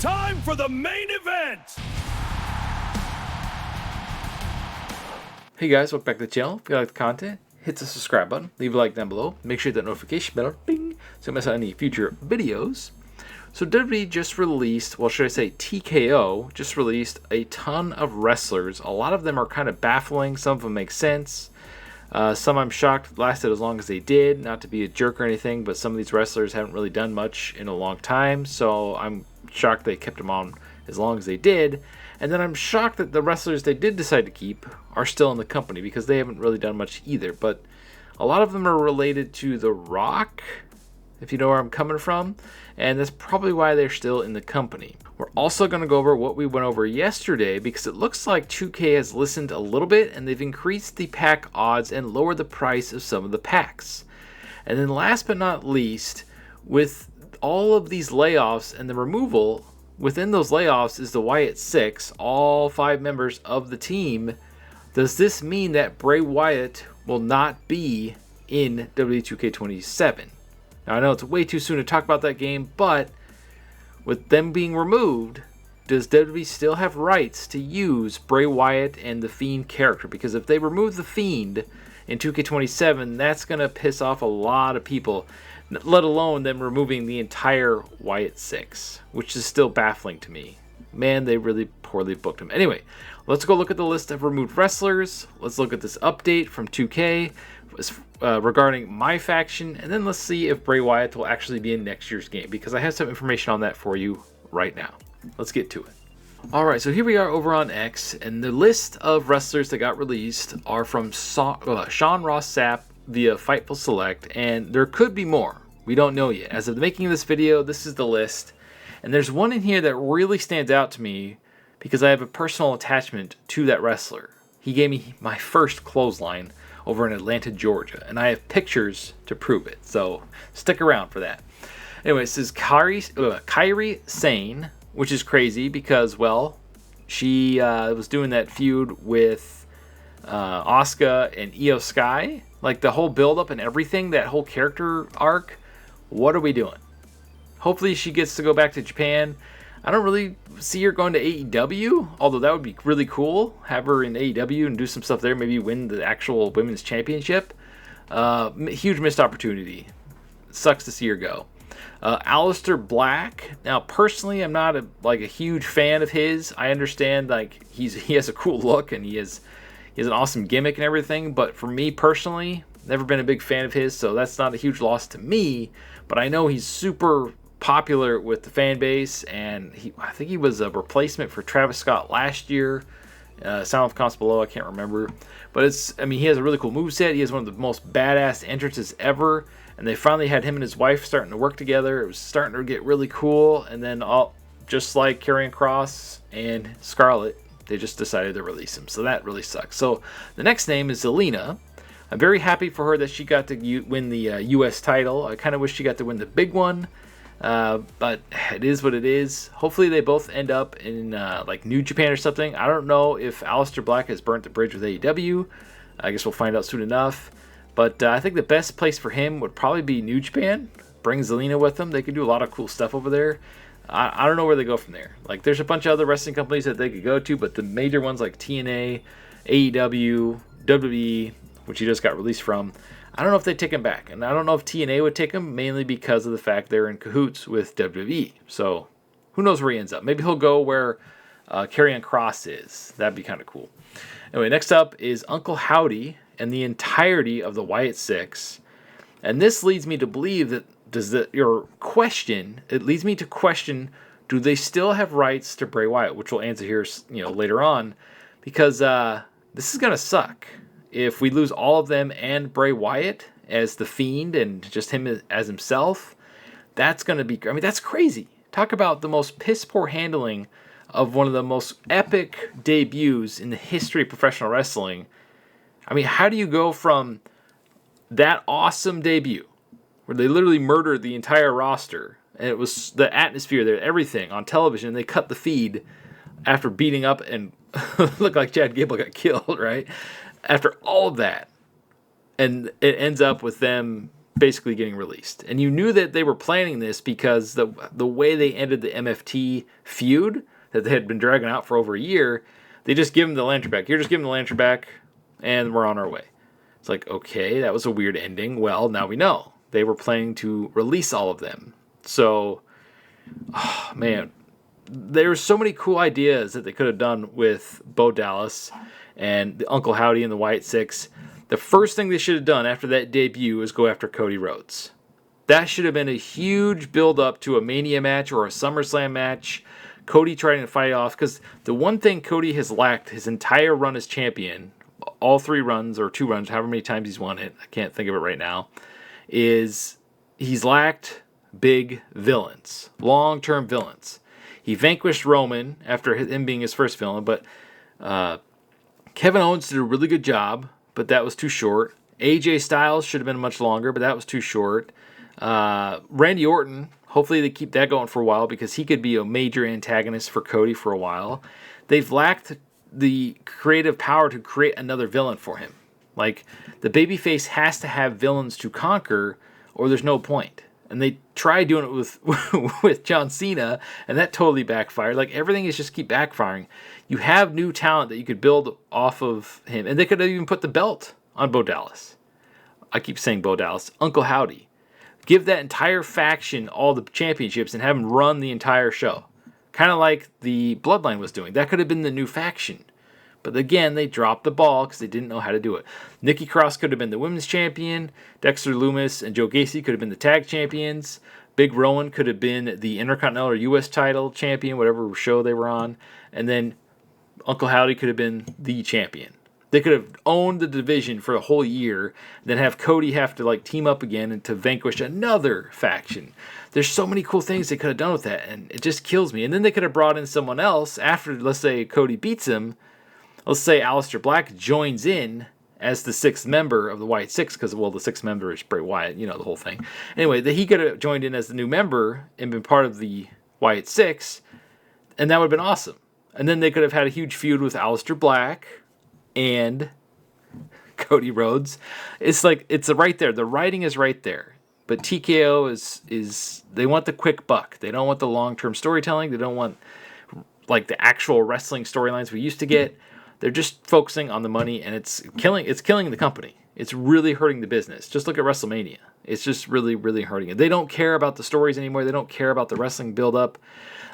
Time for the main event! Hey guys, welcome back to the channel. If you like the content, hit the subscribe button, leave a like down below, make sure you hit that notification bell, bing, so you don't miss out any future videos. So WWE just released, well should I say TKO, just released a ton of wrestlers. A lot of them are kind of baffling, some of them make sense. Some I'm shocked lasted as long as they did, not to be a jerk or anything, but some of these wrestlers haven't really done much in a long time, so I'm shocked they kept them on as long as they did. And then I'm shocked that the wrestlers they did decide to keep are still in the company because they haven't really done much either. But a lot of them are related to The Rock, if you know where I'm coming from, and that's probably why they're still in the company. We're also going to go over what we went over yesterday because it looks like 2K has listened a little bit and they've increased the pack odds and lowered the price of some of the packs. And then last but not least, with all of these layoffs and the removal, within those layoffs is the Wyatts 6, all 5 members of the team. Does this mean that Bray Wyatt will not be in WWE 2K27? Now I know it's way too soon to talk about that game, but with them being removed, does WWE still have rights to use Bray Wyatt and the Fiend character? Because if they remove the Fiend in 2K27, that's going to piss off a lot of people, let alone them removing the entire Wyatts 6, which is still baffling to me. Man, they really poorly booked him. Anyway, let's go look at the list of removed wrestlers. Let's look at this update from 2K regarding MyFaction, and then let's see if Bray Wyatt will actually be in next year's game, because I have some information on that for you right now. Let's get to it. Alright, so here we are over on X, and the list of wrestlers that got released are from Sean Ross Sapp via Fightful Select, and there could be more. We don't know yet. As of the making of this video, this is the list, and there's one in here that really stands out to me because I have a personal attachment to that wrestler. He gave me my first clothesline over in Atlanta, Georgia, and I have pictures to prove it, so stick around for that. Anyway, this is Kairi Sane, which is crazy because, well, she was doing that feud with Asuka and Io Sky. Like, the whole build-up and everything, that whole character arc, what are we doing? Hopefully she gets to go back to Japan. I don't really see her going to AEW, although that would be really cool. Have her in AEW and do some stuff there, maybe win the actual women's championship. Huge missed opportunity. Sucks to see her go. Aleister Black. Now, personally, I'm not a huge fan of his. I understand he has a cool look and he has an awesome gimmick and everything, but for me personally, never been a big fan of his, so that's not a huge loss to me. But I know he's super popular with the fan base, and I think he was a replacement for Travis Scott last year. Sound of comments below, I can't remember. But he has a really cool moveset. He has one of the most badass entrances ever, and they finally had him and his wife starting to work together. It was starting to get really cool, and then just like Karrion Kross and Scarlett, they just decided to release him. So that really sucks. So the next name is Zelina. I'm very happy for her that she got to win the U.S. title. I kind of wish she got to win the big one. But it is what it is. Hopefully they both end up in New Japan or something. I don't know if Aleister Black has burnt the bridge with AEW. I guess we'll find out soon enough. But I think the best place for him would probably be New Japan. Bring Zelina with them. They could do a lot of cool stuff over there. I don't know where they go from there. There's a bunch of other wrestling companies that they could go to, but the major ones like TNA, AEW, WWE, which he just got released from, I don't know if they'd take him back. And I don't know if TNA would take him, mainly because of the fact they're in cahoots with WWE. So who knows where he ends up. Maybe he'll go where Karrion Kross is. That'd be kind of cool. Anyway, next up is Uncle Howdy and the entirety of the Wyatts 6. And this leads me to believe that it leads me to question, do they still have rights to Bray Wyatt? Which we'll answer here later on. Because this is going to suck. If we lose all of them and Bray Wyatt as the Fiend and just him as himself, that's going to be... that's crazy. Talk about the most piss-poor handling of one of the most epic debuts in the history of professional wrestling. How do you go from that awesome debut, where they literally murdered the entire roster, and it was the atmosphere there, everything on television, and they cut the feed after beating up and looked like Chad Gable got killed, right? After all of that, and it ends up with them basically getting released. And you knew that they were planning this because the way they ended the MFT feud that they had been dragging out for over a year, they just give him the lantern back. You're just giving the lantern back, and we're on our way. It's like, okay, that was a weird ending. Well, now we know. They were planning to release all of them. So, oh, man, there's so many cool ideas that they could have done with Bo Dallas and the Uncle Howdy and the Wyatt Six. The first thing they should have done after that debut was go after Cody Rhodes. That should have been a huge build-up to a Mania match or a SummerSlam match. Cody trying to fight off, because the one thing Cody has lacked his entire run as champion, all 3 runs or 2 runs, however many times he's won it, I can't think of it right now, is he's lacked big villains, long-term villains. He vanquished Roman after him being his first villain, but Kevin Owens did a really good job, but that was too short. AJ Styles should have been much longer, but that was too short. Randy Orton, hopefully they keep that going for a while because he could be a major antagonist for Cody for a while. They've lacked the creative power to create another villain for him. Like, the babyface has to have villains to conquer, or there's no point. And they tried doing it with John Cena, and that totally backfired. Like, everything is just keep backfiring. You have new talent that you could build off of him. And they could have even put the belt on Bo Dallas. I keep saying Bo Dallas. Uncle Howdy. Give that entire faction all the championships and have them run the entire show. Kind of like the Bloodline was doing. That could have been the new faction. But again, they dropped the ball because they didn't know how to do it. Nikki Cross could have been the women's champion. Dexter Lumis and Joe Gacy could have been the tag champions. Big Rowan could have been the Intercontinental or U.S. title champion, whatever show they were on. And then Uncle Howdy could have been the champion. They could have owned the division for a whole year, then have Cody have to team up again and to vanquish another faction. There's so many cool things they could have done with that, and it just kills me. And then they could have brought in someone else after, let's say, Cody beats him. Let's say Aleister Black joins in as the 6th member of the Wyatt Six, because, well, the 6th member is Bray Wyatt, the whole thing. Anyway, he could have joined in as the new member and been part of the Wyatt Six, and that would have been awesome. And then they could have had a huge feud with Aleister Black and Cody Rhodes. It's right there. The writing is right there. But TKO is they want the quick buck. They don't want the long-term storytelling. They don't want the actual wrestling storylines we used to get. They're just focusing on the money, and it's killing the company. It's really hurting the business. Just look at WrestleMania. It's just really, really hurting it. They don't care about the stories anymore. They don't care about the wrestling build-up.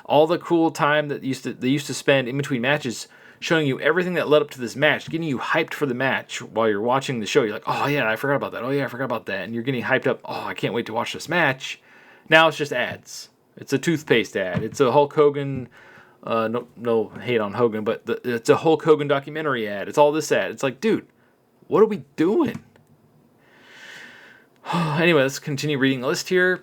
All the cool time that they used to spend in between matches showing you everything that led up to this match, getting you hyped for the match while you're watching the show. You're like, oh yeah, I forgot about that. Oh yeah, I forgot about that. And you're getting hyped up. Oh, I can't wait to watch this match. Now it's just ads. It's a toothpaste ad. It's a Hulk Hogan... no hate on Hogan, but it's a Hulk Hogan documentary ad. It's all this ad. It's like, dude, what are we doing? Anyway, let's continue reading the list here.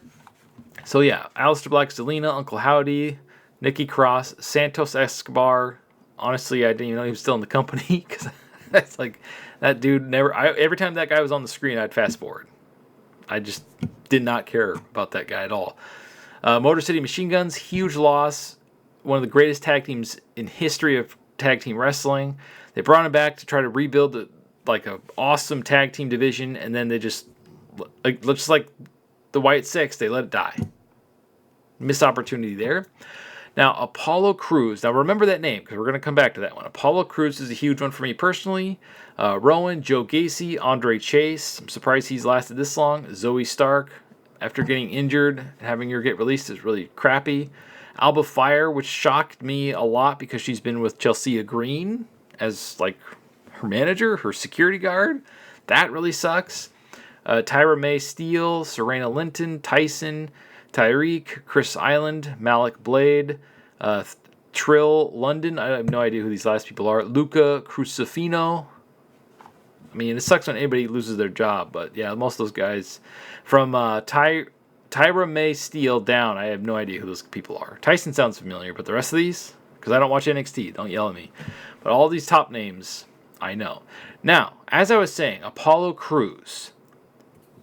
So yeah, Aleister Black, Zelina, Uncle Howdy, Nikki Cross, Santos Escobar. Honestly, I didn't even know he was still in the company because that's that dude never. Every time that guy was on the screen, I'd fast forward. I just did not care about that guy at all. Motor City Machine Guns, huge loss. One of the greatest tag teams in history of tag team wrestling. They brought him back to try to rebuild an awesome tag team division, and then they just like the Wyatt Six, they let it die. Missed opportunity there. Now, Apollo Crews. Now, remember that name, because we're going to come back to that one. Apollo Crews is a huge one for me personally. Rowan, Joe Gacy, Andre Chase. I'm surprised he's lasted this long. Zoe Stark, after getting injured and having her get released, is really crappy. Alba Fire, which shocked me a lot because she's been with Chelsea Green as her manager, her security guard. That really sucks. Tyra May Steele, Serena Linton, Tyson, Tyreek, Chris Island, Malik Blade, Trill London. I have no idea who these last people are. Luca Crucifino. I mean, it sucks when anybody loses their job, but yeah, most of those guys. From Tyra May Steele down, I have no idea who those people are. Tyson sounds familiar, but the rest of these, because I don't watch NXT, don't yell at me. But all these top names, I know. Now, as I was saying, Apollo Crews.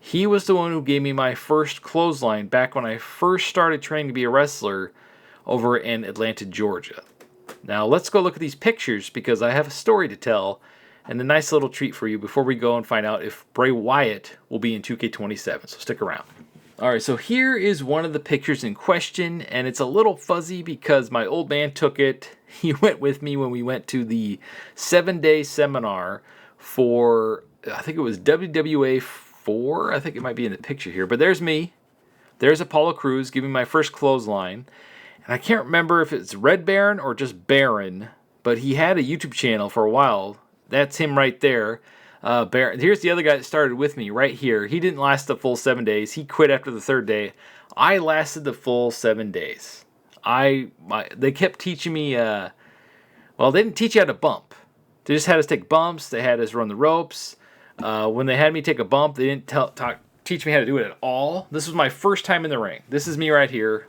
He was the one who gave me my first clothesline back when I first started training to be a wrestler over in Atlanta, Georgia. Now, let's go look at these pictures because I have a story to tell, and a nice little treat for you before we go and find out if Bray Wyatt will be in 2K27. So stick around. Alright, so here is one of the pictures in question, and it's a little fuzzy because my old man took it. He went with me when we went to the 7-day seminar for, I think it was WWA 4. I think it might be in the picture here. But there's me. There's Apollo Crews giving my first clothesline. And I can't remember if it's Red Baron or just Baron, but he had a YouTube channel for a while. That's him right there. Baron. Here's the other guy that started with me right here. He didn't last the full 7 days. He quit after the 3rd day. I lasted the full 7 days. They kept teaching me, well, they didn't teach you how to bump. They just had us take bumps. They had us run the ropes. When they had me take a bump, they didn't teach me how to do it at all. This was my first time in the ring. This is me right here,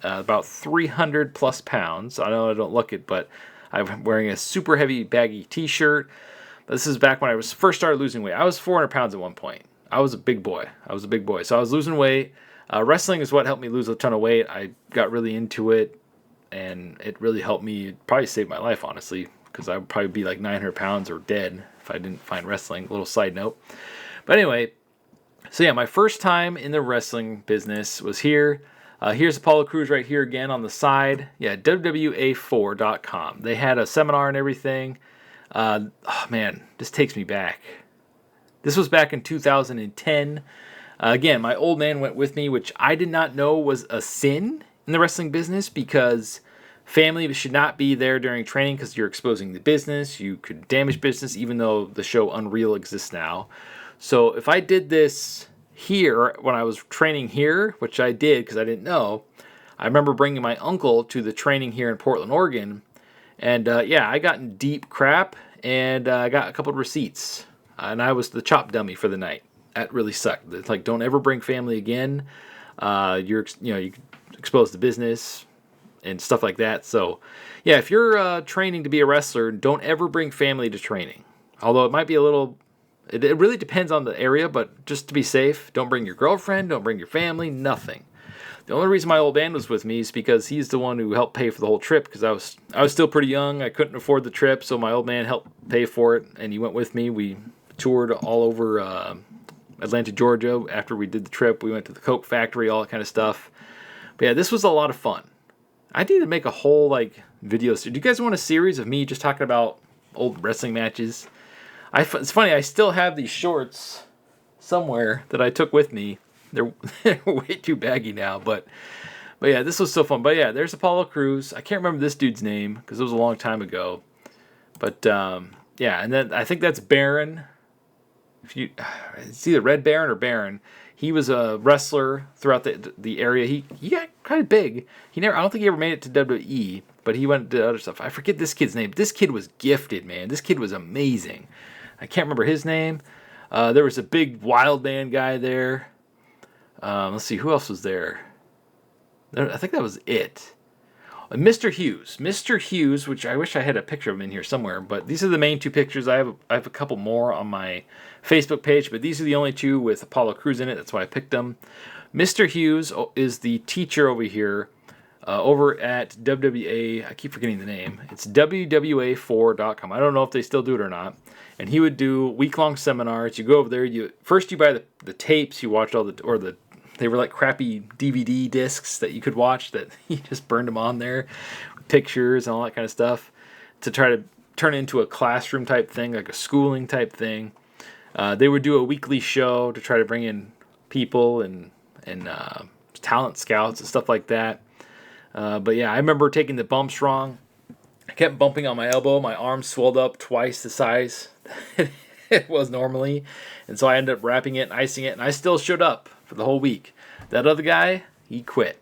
about 300 plus pounds. I know I don't look it, but I'm wearing a super heavy baggy t-shirt. This is back when I was first started losing weight. I was 400 pounds at one point. I was a big boy. So I was losing weight. Wrestling is what helped me lose a ton of weight. I got really into it, and it really helped me. It probably saved my life, honestly, because I would probably be like 900 pounds or dead if I didn't find wrestling. A little side note. But anyway, so yeah, my first time in the wrestling business was here. Here's Apollo Crews right here again on the side. Yeah, WWA4.com. They had a seminar and everything. Oh man, this takes me back. This was back in 2010. Again, my old man went with me, which I did not know was a sin in the wrestling business because family should not be there during training because you're exposing the business. You could damage business, even though the show Unreal exists now. So if I did this here when I was training here, which I did because I didn't know, I remember bringing my uncle to the training here in Portland, Oregon. And yeah, I got in deep crap, and I got a couple of receipts. And I was the chop dummy for the night. That really sucked. It's like, don't ever bring family again. You expose the business and stuff like that. So, yeah, if you're training to be a wrestler, don't ever bring family to training. Although it might be a little, it really depends on the area, but just to be safe, don't bring your girlfriend, don't bring your family, nothing. The only reason my old man was with me is because he's the one who helped pay for the whole trip because I was still pretty young. I couldn't afford the trip, so my old man helped pay for it, and he went with me. We toured all over Atlanta, Georgia. After we did the trip, we went to the Coke factory, all that kind of stuff. But yeah, this was a lot of fun. I need to make a whole video. Do you guys want a series of me just talking about old wrestling matches? It's funny, I still have these shorts somewhere that I took with me. They're way too baggy now, but yeah, this was so fun. But yeah, there's Apollo Crews. I can't remember this dude's name because it was a long time ago. But yeah, and then I think that's Baron. It's either Red Baron or Baron. He was a wrestler throughout the area. He got kind of big. I don't think he ever made it to WWE, but he went to other stuff. I forget this kid's name. This kid was gifted, man. This kid was amazing. I can't remember his name. There was a big wild man guy there. Let's see, who else was there? I think that was it. Mr. Hughes. Mr. Hughes, which I wish I had a picture of him in here somewhere, but these are the main two pictures. I have a couple more on my Facebook page, but these are the only two with Apollo Crews in it. That's why I picked them. Mr. Hughes is the teacher over here, over at WWA. I keep forgetting the name. It's WWA4.com. I don't know if they still do it or not. And he would do week-long seminars. You go over there. You buy the tapes. You watch they were like crappy DVD discs that you could watch that he just burned them on there, pictures and all that kind of stuff, to try to turn it into a classroom type thing, like a schooling type thing. They would do a weekly show to try to bring in people and talent scouts and stuff like that. But yeah, I remember taking the bumps wrong. I kept bumping on my elbow. My arm swelled up twice the size it was normally. And so I ended up wrapping it and icing it, and I still showed up for the whole week. That other guy, he quit.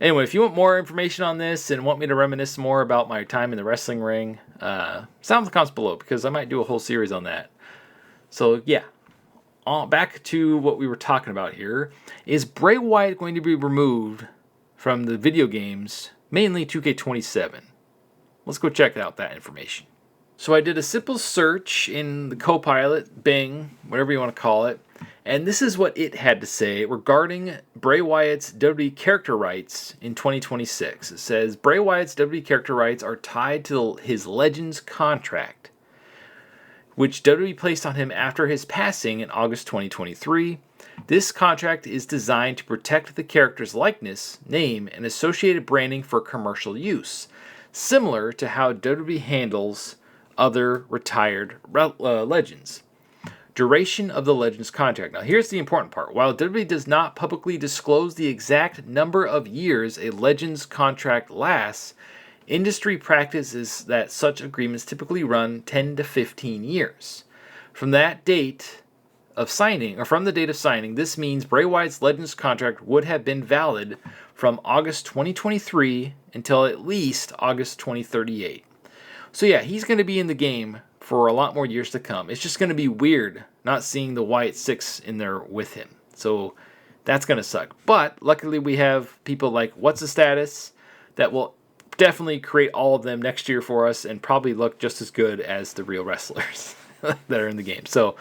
Anyway, if you want more information on this and want me to reminisce more about my time in the wrestling ring, sound in the comments below because I might do a whole series on that. So yeah, back to what we were talking about here. Is Bray Wyatt going to be removed from the video games, mainly 2K27? Let's go check out that information. So I did a simple search in the Copilot, Bing, whatever you want to call it, and this is what it had to say regarding Bray Wyatt's WWE character rights in 2026. It says, Bray Wyatt's WWE character rights are tied to his Legends contract, which WWE placed on him after his passing in August 2023. This contract is designed to protect the character's likeness, name, and associated branding for commercial use, similar to how WWE handles other retired legends. Duration of the Legends contract. Now here's the important part. While WWE does not publicly disclose the exact number of years a Legends contract lasts, industry practice is that such agreements typically run 10 to 15 years. From that date of signing, or from the date of signing, this means Bray Wyatt's Legends contract would have been valid from August 2023 until at least August 2038. So yeah, he's going to be in the game for a lot more years to come. It's just going to be weird not seeing the Wyatt 6 in there with him. So that's going to suck. But luckily we have people like What's the Status that will definitely create all of them next year for us and probably look just as good as the real wrestlers that are in the game. So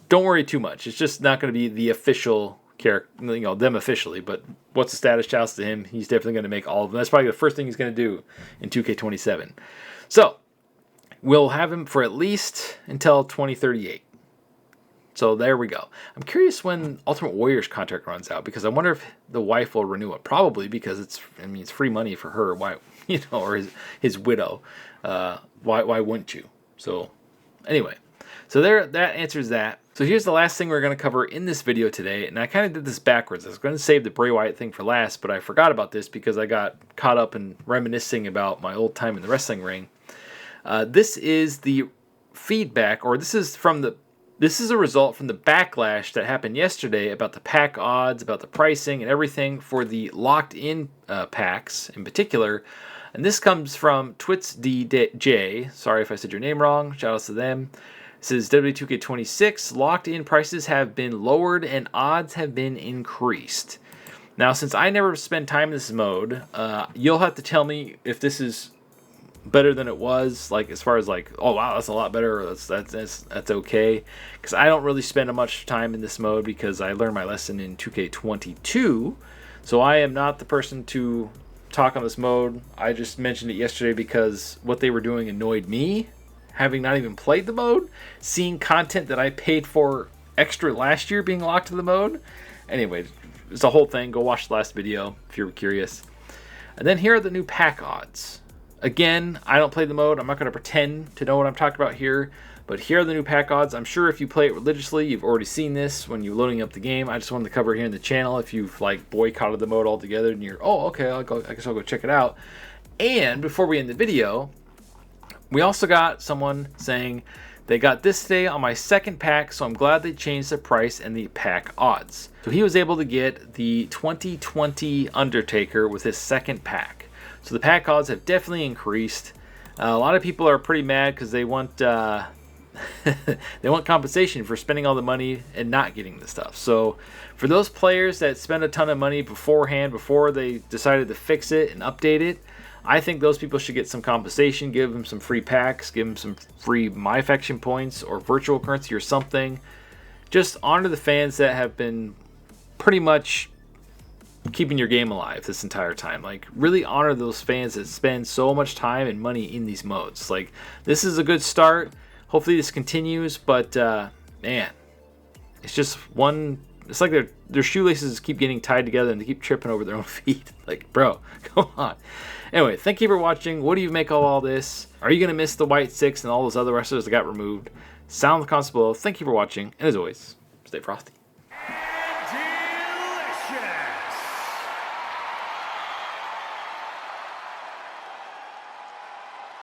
don't worry too much. It's just not going to be the official character, them officially, but What's the Status, shouts to him. He's definitely going to make all of them. That's probably the first thing he's going to do in 2K27. So we'll have him for at least until 2038. So there we go. I'm curious when Ultimate Warrior's contract runs out, because I wonder if the wife will renew it. Probably, because it's free money for her. Why, or his widow. Why wouldn't you? So anyway, so that answers that. So here's the last thing we're going to cover in this video today, and I kind of did this backwards. I was going to save the Bray Wyatt thing for last, but I forgot about this because I got caught up in reminiscing about my old time in the wrestling ring. This is the feedback, or this is a result from the backlash that happened yesterday about the pack odds, about the pricing and everything for the locked-in packs in particular. And this comes from TwitsDJ. Sorry if I said your name wrong. Shout outs to them. It says WWE 2K26 locked-in prices have been lowered and odds have been increased. Now, since I never spend time in this mode, you'll have to tell me if this is better than it was, like as far as like, oh wow, that's a lot better, or that's okay, because I don't really spend much time in this mode because I learned my lesson in 2K22, so I am not the person to talk on this mode. I just mentioned it yesterday because what they were doing annoyed me, having not even played the mode, seeing content that I paid for extra last year being locked to the mode. Anyway, it's a whole thing. Go watch the last video if you're curious. And then here are the new pack odds. Again, I don't play the mode. I'm not going to pretend to know what I'm talking about here. But here are the new pack odds. I'm sure if you play it religiously, you've already seen this when you're loading up the game. I just wanted to cover it here in the channel. If you've like boycotted the mode altogether and you're, oh, okay, I guess I'll go check it out. And before we end the video, we also got someone saying they got this today on my second pack, so I'm glad they changed the price and the pack odds. So he was able to get the 2020 Undertaker with his second pack. So the pack odds have definitely increased. A lot of people are pretty mad because they want they want compensation for spending all the money and not getting the stuff. So for those players that spend a ton of money beforehand, before they decided to fix it and update it, I think those people should get some compensation, give them some free packs, give them some free MyFaction points or virtual currency or something. Just honor the fans that have been pretty much keeping your game alive this entire time. Like, really honor those fans that spend so much time and money in these modes. Like, this is a good start. Hopefully this continues, but man, it's just one. It's like their shoelaces keep getting tied together and they keep tripping over their own feet. Like, bro, come on. Anyway, thank you for watching. What do you make of all this? Are you gonna miss the Wyatt 6 and all those other wrestlers that got removed? Sound in the comments below. Thank you for watching, and as always, stay frosty.